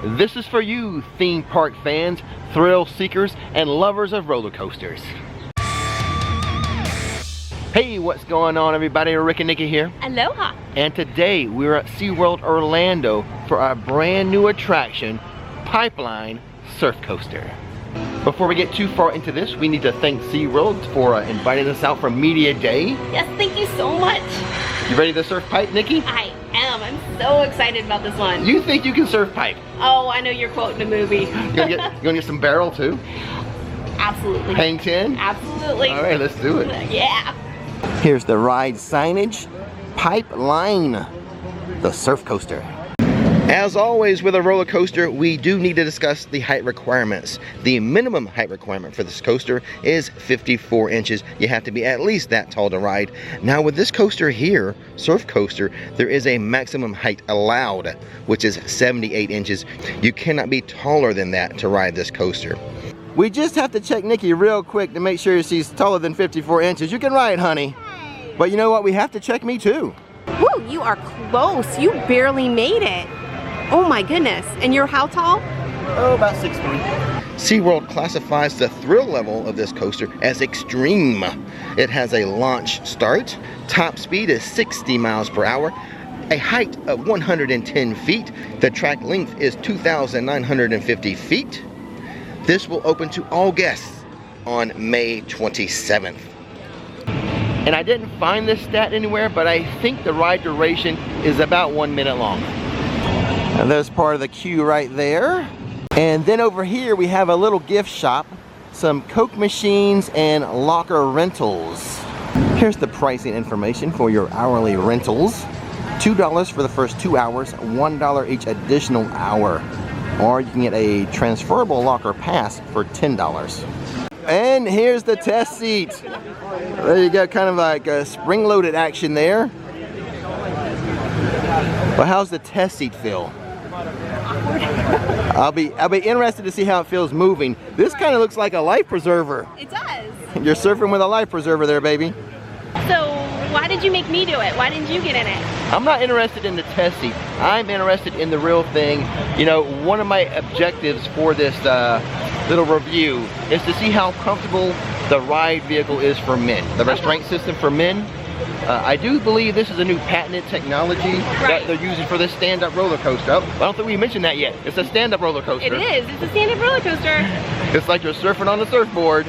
This is for you, theme park fans, thrill seekers, and lovers of roller coasters. Hey, what's going on everybody? Rick and Nikki here. Aloha. And today we're at SeaWorld Orlando for our brand new attraction, Pipeline Surf Coaster. Before we get too far into this, we need to thank SeaWorld for inviting us out for Media Day. Yes, thank you so much. You ready to surf pipe, Nikki? I am. I'm so excited about this one. You think you can surf pipe? Oh, I know you're quoting a movie. You gonna get some barrel too? Absolutely. Hang 10? Absolutely. All right, let's do it. Yeah. Here's the ride signage, Pipeline, the surf coaster. As always with a roller coaster, we do need to discuss the height requirements. The minimum height requirement for this coaster is 54 inches. You have to be at least that tall to ride. Now with this coaster here, surf coaster, there is a maximum height allowed, which is 78 inches. You cannot be taller than that to ride this coaster. We just have to check Nikki real quick to make sure she's taller than 54 inches. You can ride, honey. But you know what? We have to check me too. Woo, you are close. You barely made it. Oh my goodness. And you're how tall? Oh, about 6'3". SeaWorld classifies the thrill level of this coaster as extreme. It has a launch start. Top speed is 60 miles per hour. A height of 110 feet. The track length is 2,950 feet. This will open to all guests on May 27th. And I didn't find this stat anywhere, but I think the ride duration is about 1 minute long. And there's part of the queue right there. And then over here we have a little gift shop, some Coke machines and locker rentals. Here's the pricing information for your hourly rentals. $2 for the first 2 hours, $1 each additional hour. Or you can get a transferable locker pass for $10. And here's the test seat. There you go, kind of like a spring-loaded action there. But how's the test seat feel? I'll be interested to see how it feels moving. This kind of looks like a life preserver. It does. You're surfing with a life preserver there, baby. So why did you make me do it? Why didn't you get in it? I'm not interested in the test seat. I'm interested in the real thing. You know, one of my objectives for this little review is to see how comfortable the ride vehicle is for men. The restraint system for men. I do believe this is a new patented technology that they're using for this stand-up roller coaster. Oh, I don't think we mentioned that yet. It's a stand-up roller coaster. It is. It's a stand-up roller coaster. It's like you're surfing on a surfboard.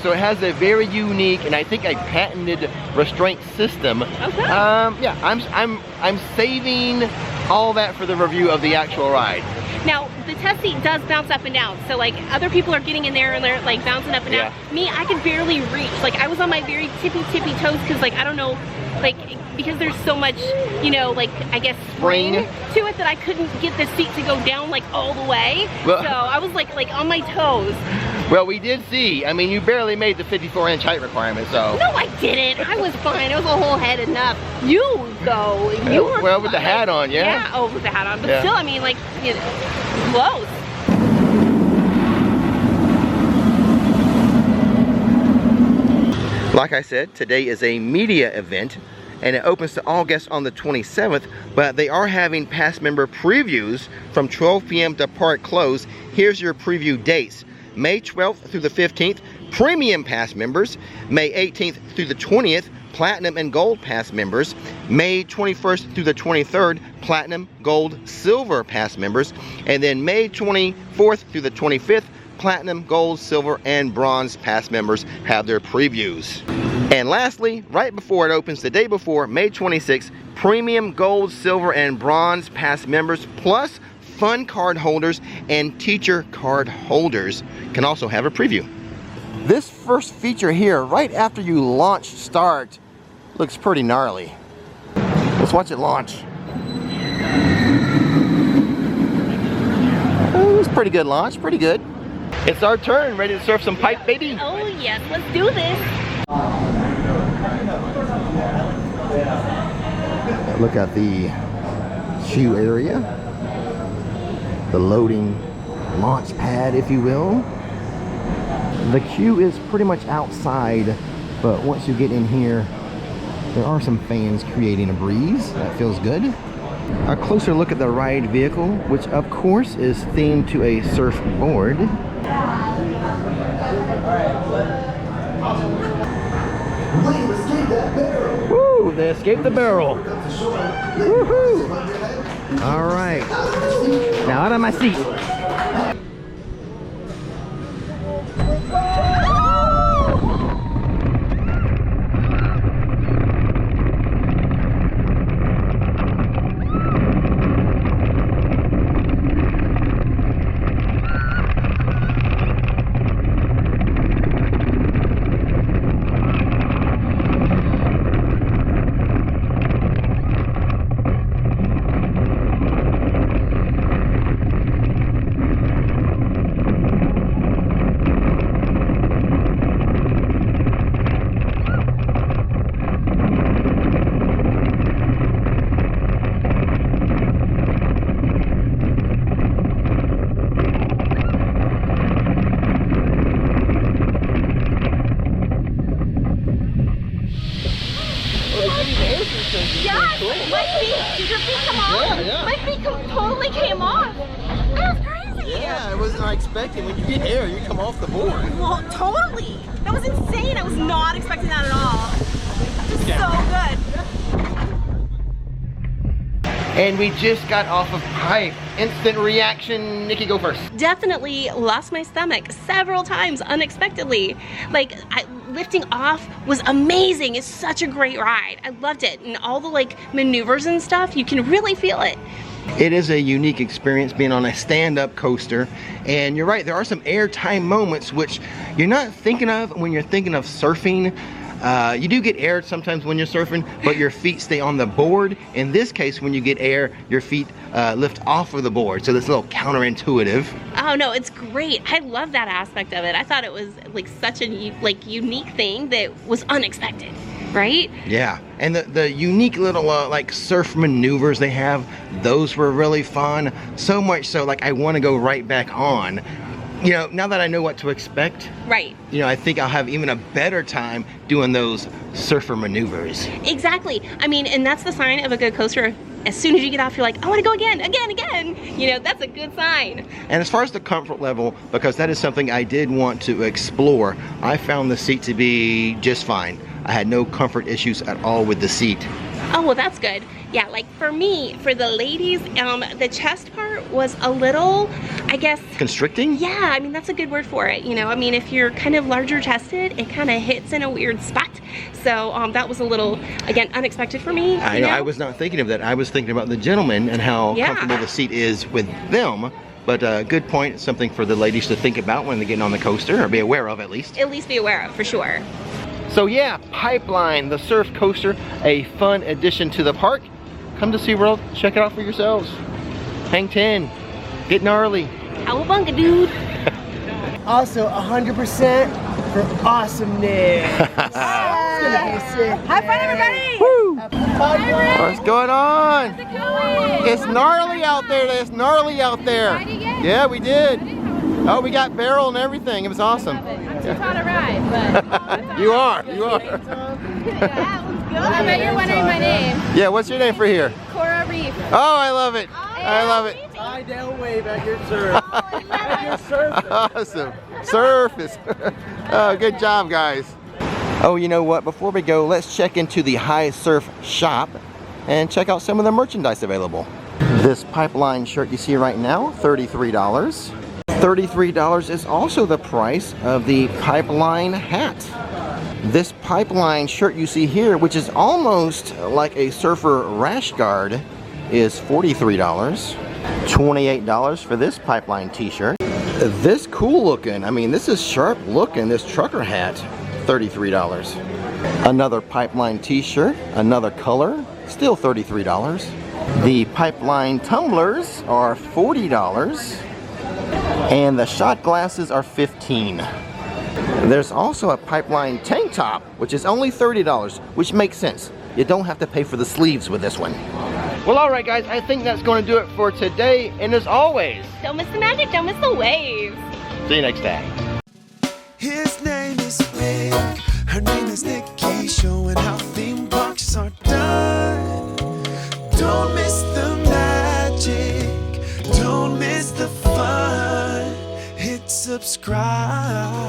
So it has a very unique and I think a patented restraint system. Okay. Yeah, I'm saving all that for the review of the actual ride. Now the test seat does bounce up and down, so like other people are getting in there and they're like bouncing up and down. Me, I can barely reach. Like I was on my very tippy toes because like I don't know, like because there's so much, you know, like I guess spring to it that I couldn't get the seat to go down like all the way. Well, so I was like on my toes. Well, we did see. I mean, you barely made the 54-inch height requirement, so. No, I didn't. I was fine. I was a whole head enough. You go. You were well with the hat on, yeah. Yeah. Oh, with the hat on, but still, I mean, like, you know, close. Like I said, today is a media event and it opens to all guests on the 27th, but they are having pass member previews from 12 p.m. to park close. Here's your preview dates. May 12th through the 15th, premium pass members. May 18th through the 20th, platinum and gold pass members. May 21st through the 23rd, platinum, gold, silver pass members. And then May 24th through the 25th, platinum, gold, silver, and bronze pass members have their previews. And lastly, right before it opens, the day before, May 26th, premium, gold, silver, and bronze pass members plus fun card holders and teacher card holders can also have a preview. This first feature here, right after you launch start, looks pretty gnarly. Let's watch it launch. Oh, it's pretty good launch, pretty good. It's our turn, ready to surf some pipe, baby? Oh yes, let's do this. Look at the queue area. The loading launch pad, if you will. The queue is pretty much outside, but once you get in here, there are some fans creating a breeze. That feels good. A closer look at the ride vehicle, which of course is themed to a surfboard. Woo! They escaped the barrel. Woohoo! All right. Now out of my seat. Did your feet come off? Yeah. My feet totally came off. That's crazy. Yeah, I was not expecting. When you get air, you come off the board. Well, totally. That was insane. I was not expecting that at all. Just so good. And we just got off of pipe. Instant reaction. Nikki, go first. Definitely lost my stomach several times unexpectedly. Like, lifting off was amazing. It's such a great ride. I loved it. And all the like maneuvers and stuff, you can really feel it. It is a unique experience being on a stand-up coaster. And you're right, there are some airtime moments which you're not thinking of when you're thinking of surfing. You do get air sometimes when you're surfing, but your feet stay on the board. In this case, when you get air, your feet lift off of the board. So that's a little counterintuitive. Oh no, it's great. I love that aspect of it. I thought it was like such a unique thing that was unexpected, right? Yeah, and the unique little like surf maneuvers they have, those were really fun. So much so, like I want to go right back on. You know, now that I know what to expect, right? You know, I think I'll have even a better time doing those surfer maneuvers. Exactly. I mean, and that's the sign of a good coaster. As soon as you get off, you're like, I want to go again. You know, that's a good sign. And as far as the comfort level, because that is something I did want to explore, I found the seat to be just fine. I had no comfort issues at all with the seat. Oh, well, that's good. Yeah, like for me, for the ladies, the chest part was a little, I guess... Constricting? Yeah, I mean, that's a good word for it. You know, I mean, if you're kind of larger chested, it kind of hits in a weird spot. So that was a little, again, unexpected for me. I know, I was not thinking of that. I was thinking about the gentlemen and how comfortable the seat is with them. But good point, something for the ladies to think about when they're getting on the coaster, or be aware of at least. At least be aware of, for sure. So yeah, Pipeline, the surf coaster, a fun addition to the park. Come to SeaWorld, check it out for yourselves. Hang 10, get gnarly. Cowabunga, dude. Also, 100% for awesomeness. It's gonna be sick. Have fun, everybody! Woo! Hi, What's going on? How's it going? It's gnarly out there. It's gnarly out there. Did you get it? Yeah, we did. Oh, we got barrel and everything. It was awesome. I'm too tall to ride, but... You are. I bet you're wondering my name. Yeah, what's your name for here? Cora Reef. Oh, I love it. I love it. I down wave at your surf. At your surface. Awesome. Surface. Oh, good job, guys. Oh, you know what? Before we go, let's check into the High Surf shop and check out some of the merchandise available. This Pipeline shirt you see right now, $33. $33 is also the price of the Pipeline hat. This Pipeline shirt you see here, which is almost like a surfer rash guard, is $43. $28 for this Pipeline t-shirt. This cool looking, I mean, this is sharp looking, this trucker hat, $33. Another Pipeline t-shirt, another color, still $33. The Pipeline tumblers are $40. And the shot glasses are $15. There's also a Pipeline tank top, which is only $30, which makes sense. You don't have to pay for the sleeves with this one. Well, all right, guys, I think that's going to do it for today. And as always, Don't miss the magic, don't miss the waves. see you next time. His name is Rick, her name is Nikki, showing how theme parks are done. Don't miss the subscribe.